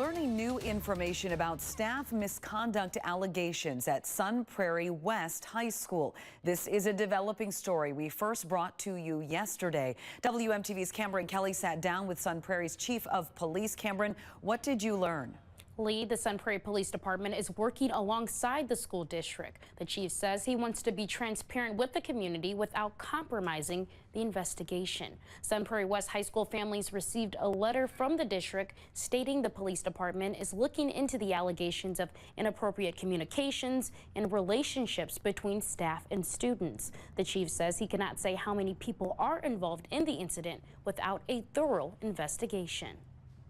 learning new information about staff misconduct allegations at Sun Prairie West High School. This is a developing story we first brought to you yesterday. WMTV's Cameron Kelly sat down with Sun Prairie's Chief of Police. Cameron, what did you learn? Lee, the Sun Prairie Police Department is working alongside the school district. The chief says he wants to be transparent with the community without compromising the investigation. Sun Prairie West High School families received a letter from the district stating the police department is looking into the allegations of inappropriate communications and relationships between staff and students. The chief says he cannot say how many people are involved in the incident without a thorough investigation.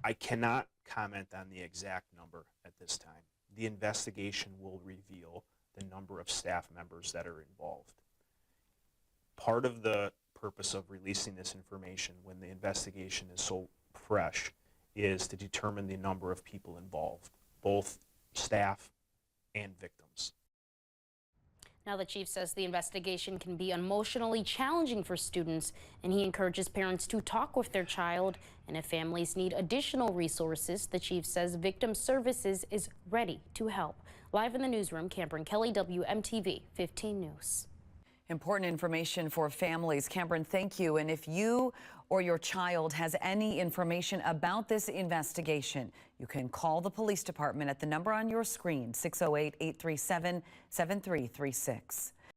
I cannot comment on the exact number at this time. The investigation will reveal the number of staff members that are involved. Part of the purpose of releasing this information when the investigation is so fresh is to determine the number of people involved, both staff and victims. Now, the chief says the investigation can be emotionally challenging for students, and he encourages parents to talk with their child. And if families need additional resources, the chief says Victim Services is ready to help. Live in the newsroom, Cameron Kelly, WMTV 15 News. Important information for families. Cameron, thank you. And if you or your child has any information about this investigation, you can call the police department at the number on your screen, 608-837-7336.